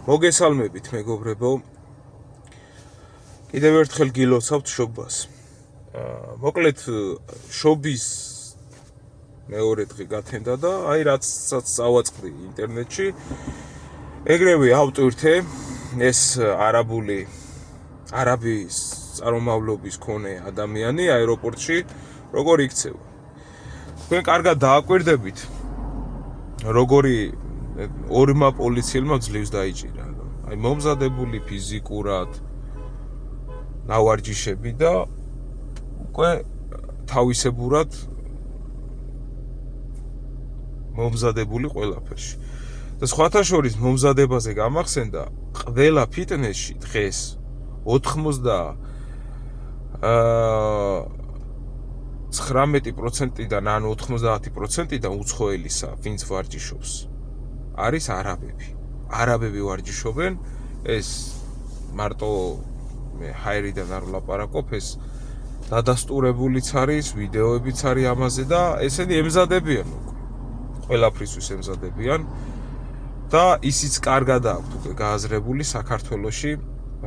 მოგესალმებით მეგობრებო. კიდევ ერთხელ გილოცავთ შობას. მოკლედ შობის მეორე დღე გათენდა და რაც წავაწყდი ინტერნეტში, ეგრევე ავტვირთე ეს არაბის წარმომავლობის მქონე ადამიანი აეროპორტში როგორ იქცევა. თქვენ კარგად დააკვირდებით, როგორი ორმა პოლიციელმა ძლივს დაიჭირა. მომზადებული ფიზიკურად ნავარჯიშები და უკვე თავისებურად მომზადებული ყველაფერში. და სხვათა შორის მომზადებაზე გამახსენდა ყველა ფიტნესში დღეს 19%-დან ან 90%-დან უცხოელისა, ვინც ვარჯიშობს, არის არაბები. არაბები ვარჯიშობენ, ეს მარტო ჰაერიდან არ ვლაპარაკობ, ეს დადასტურებულიც არის, ვიდეოებიც არის ამაზე და ესენი ემზადებიან უკვე. ყველაფრისთვის ემზადებიან და ისიც კარგად აქვთ უკვე გააზრებული საქართველოში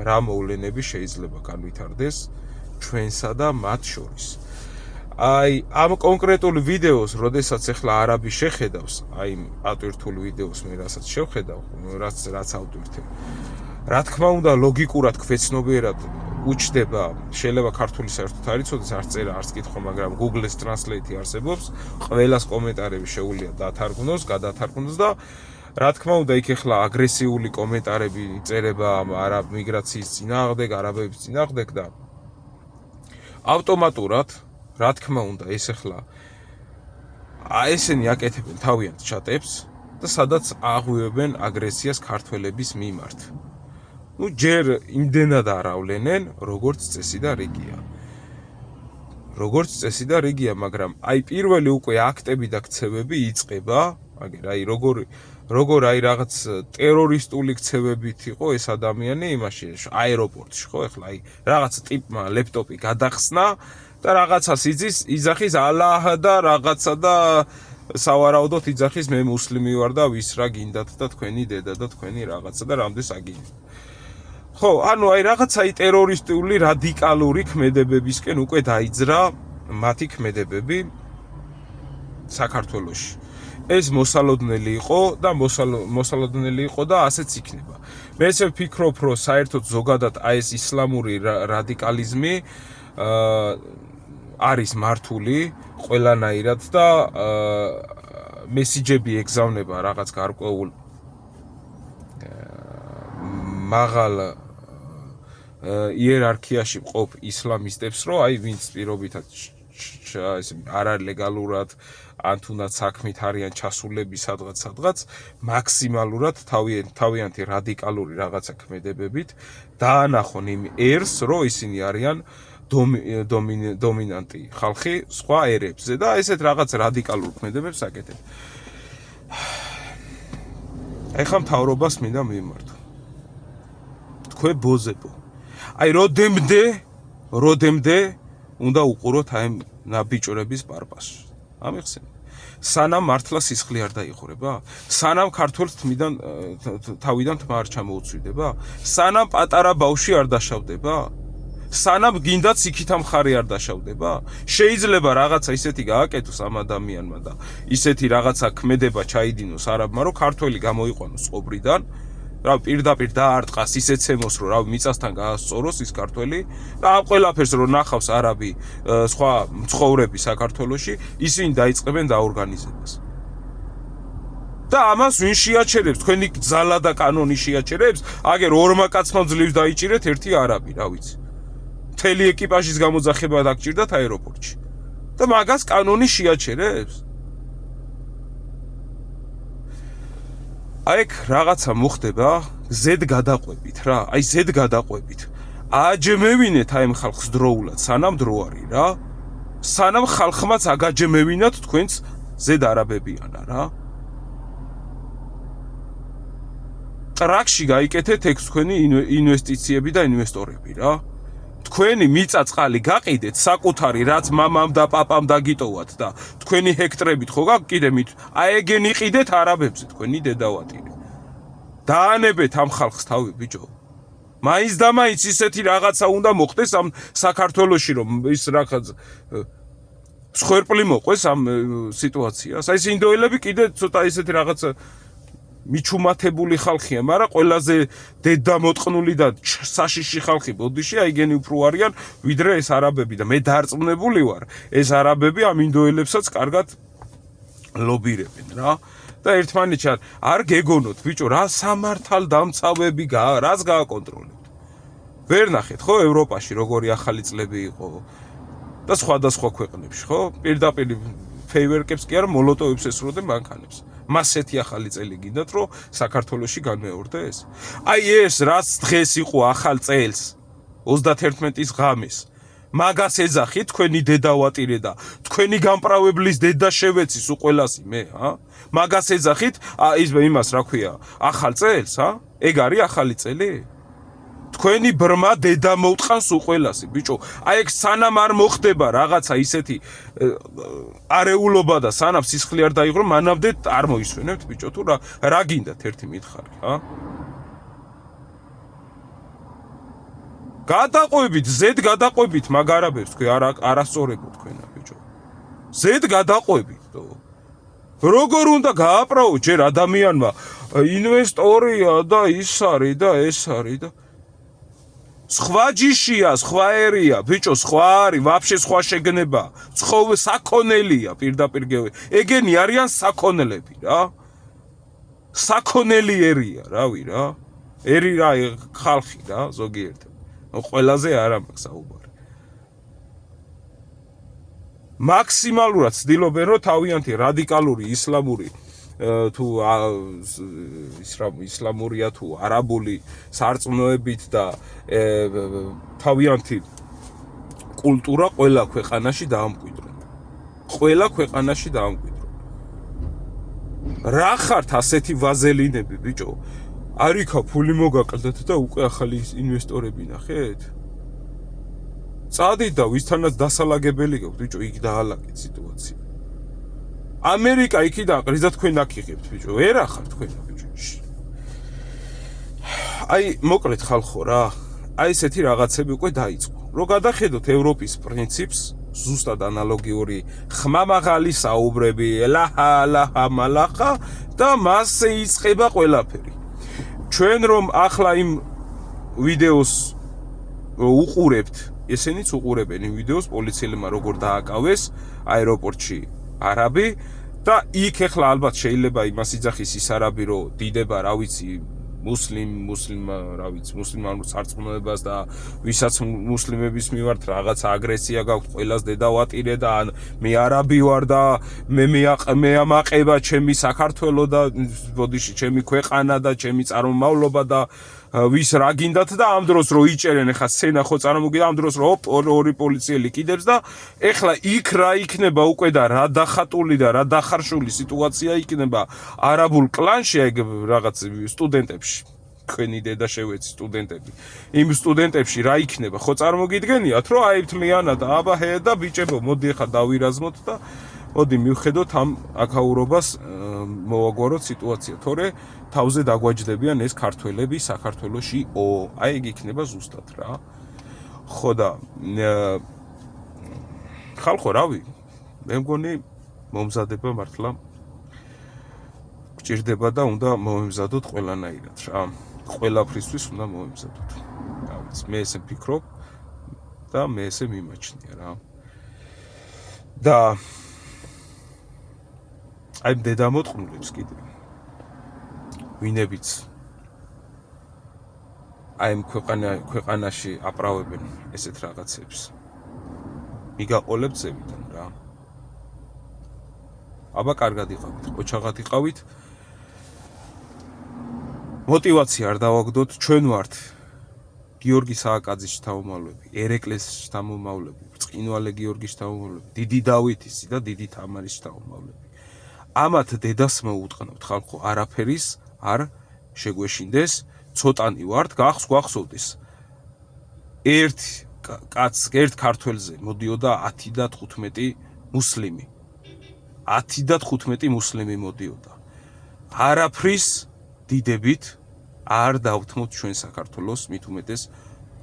რა მოვლენები შეიძლება განვითარდეს ჩვენსა და მათ შორის. ამ კონკრეტულ ვიდეოს, როდესაც ახლა არაბი შეხედავს, იმ ატვირთულ ვიდეოს მე რასაც შევხედავ, რაც ავტვირთე. რა თქმა უნდა, ლოგიკურად ქვეცნობიერად უჩნდება, შეიძლება ქართული საერთოდ არ იცოდეს, არც წერა, არც კითხვა, მაგრამ Google-ს Translate არსებობს, ყველას კომენტარები შეუძლია გადათარგმნოს და რა თქმა უნდა, იქ ახლა აგრესიული კომენტარები წერება არაბ მიგრაციის წინააღმდეგ, არაბების წინააღმდეგ და ავტომატურად, რა თქმა უნდა, ეს ახლა ესენი აკეთებენ თავიანთ ჩატებს და სადაც აღვივებენ აგრესიას ქართველების მიმართ. ჯერ იმდენად არავლენენ, როგორც წესი და რიგია. მაგრამ პირველი უკვე აქტები და ქცევები იწყება, როგორ რაღაც ტერორისტული ქცევებით იყო ეს ადამიანი იმაში აეროპორტში, ხო, ახლა რაღაც ტიპმა ლეპტოპი გადახსნა და რაღაცას იძახის ალაჰ და რაღაცა და სავარაუდოდ იძახის მე მუსლიმი ვარ და ვის რა გინდათ და თქვენი დედა და თქვენი რაღაცა და რამდენს აგინდათ. ხო, რაღაცა ტერორისტული რადიკალური ქმედებებისკენ უკვე დაიძრა მათი ქმედებები საქართველოში. ეს მოსალოდნელი იყო და ასეც იქნება. მე ესე ვფიქრობ, რომ საერთოდ ზოგადად ეს ისლამური რადიკალიზმი არის მართული ყველანაირად და მესიჯები ეგზავნება რაღაც გარკვეულ მაღალ იერარქიაში მყოფ ისლამისტებს, რომ ვინც პირობითად არ არის ლეგალურად ან თუნდაც საქმით არიან ჩასულები სადღაც მაქსიმალურად თავიანთი რადიკალური რაღაცა ქმედებებით დაანახონ იმ ერს, რომ ისინი არიან დომინანტი ხალხი სხვა ერებზე და ესეთ რაღაც რადიკალურ ქმედებებს აკეთებენ. ეხლა მთავრობას მინდა მიმართო. თქვენ ბოზებო. როდემდე უნდა უყუროთ ამ ნაბიჭრების პარპასს. ამიხსენე. სანამ მართლა სისხლი არ დაიხურება? სანამ ქართველს თავიდან თმა არ ჩამოუცვიდება? სანამ პატარა ბავშვი არ დაშავდება? სანამ გინდაც იქითა მხარი არ დაშავდება? შეიძლება რაღაცა ისეთი გააკეთოს ამ ადამიანმა და ისეთი რაღაცა ქმედება ჩაიდინოს არაბმა, რომ ქართველი გამოიყვანოს წყობრიდან, პირდაპირ დაარტყას ისეთ ცემოს, რომ მიწასთან გაასწოროს ის ქართველი და ამ ყველაფერს რომ ნახავს არაბი სხვა მცხოვრები საქართველოში, ისინი დაიწყებენ დაორგანიზებას. და ამას ვინ შეაჩერებს? თქვენი ძალა და კანონი შეაჩერებს? აგერ ორმა კაცმა ძლივს დაიჭირეთ ერთი არაბი, რა ვიცი. მთელი ეკიპაჟის გამოძახება დაგჭირდათ აეროპორტში. და მაგას კანონი შეაჩერებს? ეგ რაღაცა მოხდება ზედ გადაყვებით რა, ზედ გადაყვებით. ააჯმევინეთ ამ ხალხს დროულად, სანამ დრო არის რა. სანამ ხალხმაც აგაჯმევინათ თქვენც ზედ არაბებიანა რა. ტრაქში გაიკეთეთ ეგ თქვენი ინვესტიციები და ინვესტორები რა. თქვენი მიწა-წყალი გაყიდეთ საკუთარი, რაც მამამ და პაპამ დაგიტოვათ და თქვენი ჰექტრებით ხო გაყიდეთ, ეგენი ყიდეთ არაბებზე თქვენი დედავატირე. დაანებეთ ამ ხალხს თავი ბიჭო. მაინც და მაინც ისეთი რაღაცა უნდა მოხდეს ამ საქართველოში რომ ის რაღაც სხერპლი მოყვეს ამ სიტუაციას. აი ეს ინდოელები კიდე ცოტა ისეთი რაღაცა მიჩუმათებული ხალხია, მაგრამ ყველაზე დედამოტყნული და საშიში ხალხი ბოდიში აიგენი უფრო არიან ვიდრე ეს არაბები და მე დარწმუნებული ვარ ეს არაბები ამ ინდოელებსაც კარგად ლობირებენ რა და ერთმანეთში არ გეგონოთ ბიჭო რა სამართალდამცავები რას გააკონტროლებთ ვერ ნახეთ ხო ევროპაში როგორი ახალი წლები იყო და სხვადასხვა ქვეყნებში ხო პირდაპირ ფეივერკებს კი არა მოლოტოვებს ესროდნენ მანქანებს მასეთი ახალი წელი გინდათ რომ საქართველოში განმეორდეს აი ეს რაც დღეს იყო ახალ წელს 31-ის ღამეს მაგას ეძახით თქვენი დედავატირე და თქვენი გამპრავებლის დედა შევეცის უყველასი მე მაგას ეძახით ის იმას რა ქვია ახალ წელს ეგ არის ახალი წელი თქვენი ბრმა დედა მოუტყანს უყველასი ბიჭო აი ეგ სანამ არ მოხდება რაღაცა ისეთი არეულობა და სანამ სისხლი არ დაიღრო მანამდე არ მოისვენებთ ბიჭო თუ რა გინდათ ერთი მითხარი გადაყვებით ზედ გადაყვებით მაგ არაბებს თქვენ არასწორებო თქვენა ბიჭო ზედ გადაყვებით როგორ უნდა გააправო ჯერ ადამიანმა ინვესტორია და ის არის და ეს არის და სხვა ჯიშია, სხვა ერია, ბიჭო, სხვა არის, ვაფშე სხვა შეგნება. ცხოვე საქონელია პირდაპირ ეგენი არიან საქონელები რა. საქონელი ერია, რავი რა. ერი რა ხალხი რა, ზოგიერთი. ყველაზე არა მაქვს საუბარი. მაქსიმალურად ცდილობენ რომ თავიანთი რადიკალური ისლამური თუ ისლამურია თუ არაბული სარწმუნოებით და თავიანთი კულტურა ყველა ქვეყანაში დაამკვიდრონ. ყველა ქვეყანაში დაამკვიდრონ. რა ხართ ასეთი ვაზელინები, ბიჭო? არიქა ფული მოგაკლდათ და უკვე ახალი ინვესტორები ნახეთ? წადით და ვისთანაც დასალაგებელი გაქვთ, ბიჭო, იქ დაალაგეთ სიტუაცია. ამერიკა იქიდან ყრიზა თქვენ აქ იღებთ ბიჭო ვერ ახარ თქვენ ბიჭო აი მოკლედ ხალხო რა აი ესეთი რაღაცები უკვე დაიწყო რომ გადახედოთ ევროპის პრინციპს ზუსტად ანალოგიური ხმამაღალი საუბრები ლაჰა მალახა და მასზე იწყება ყველაფერი ჩვენ რომ ახლა იმ ვიდეოს უყურებთ ესენიც უყურებენ იმ ვიდეოს პოლიციელებმა როგორ დააკავეს აეროპორტში არაბი და იქ ახლა ალბათ შეიძლება იმას იძახის ის არაბი რომ დიდება რა ვიცი მუსლიმანურ სარწმუნოებას და ვისაც მუსლიმების მიმართ რაღაც აგრესია გაქვთ ყველას დედავატირე და მე არაბი ვარ და მე ამაყება ჩემი საქართველო და ბოდიში ჩემი ქვეყანა და ჩემი წარმომავლობა და ვის რა გინდათ და ამ დროს რო იჭერენ ახლა სცენა ხო წარმოგიდა ამ დროს რო ორი პოლიციელი კიდებს და ახლა იქ რა იქნება უკვე და რა დახატული და რა დახარშული სიტუაცია იქნება არაბულ კლანში ეგ რაღაც სტუდენტებში თქვენი დედა შევეცი სტუდენტები იმ სტუდენტებში რა იქნება ხო წარმოგიდგენიათ რომ აი თლიანად აბა ჰე და ბიჭებო მოდი ახლა დავირაზმოთ და მოდი მივხედოთ ამ აკაურობას მოვაგვაროთ სიტუაცია თორე თავზე დაგვაჯდებიან ეს ქართველები საქართველოშიო აი ეგ იქნება ზუსტად რა ხო და ხალხო რავი მე მგონი მომზადება მართლა გჭირდება და უნდა მომემზადოთ ყველანაირად რა ყველაფრისთვის უნდა მომემზადოთ რა ვიცი მე ესე ვფიქრობ და მე ესე მიმაჩნია რა და აი დედამოტყნულებს კიდე ვინებიც აი ქვეყანაში აправებენ ესეთ რაღაცებს მიგაყოლებთ ზევიდან რა აბა კარგად იყავით ოჩაღად იყავით мотивация არ დავაგდოთ ჩვენ ვართ გიორგი სააკაძის შთამომავლები ერეკლეს შთამომავლები ბრწყინვალე გიორგის შთამომავლები დიდი დავითის და დიდი თამარის შთამომავლები ამათ დედას მოუტყნავთ ხალხო არაფერის არ შეგვეშინდეს ცოტანი ვართ გახსოვდეს ერთ ქართველზე მოდიოდა 10 და 15 მუსლიმი 10 და 15 მუსლიმი მოდიოდა არაფრის დიდებით არ დავთმოთ ჩვენ საქართველოს მით უმეტეს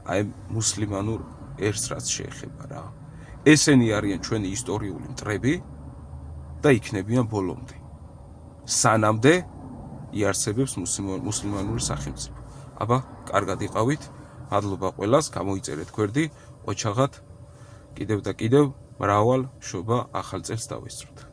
აი მუსლიმანურ ერთს რაც შეეხება რა. ესენი არიან ჩვენი ისტორიული მტრები და იქნებიან ბოლომდე. სანამდე იარსებებს მუსლიმანური სახელმწიფო. აბა, კარგად იყავით, მადლობა ყველას, გამოიწერეთ გვერდი, ოჩაღად კიდევ და კიდევ მრავალ შობა ახალ წელს დავესწროთ.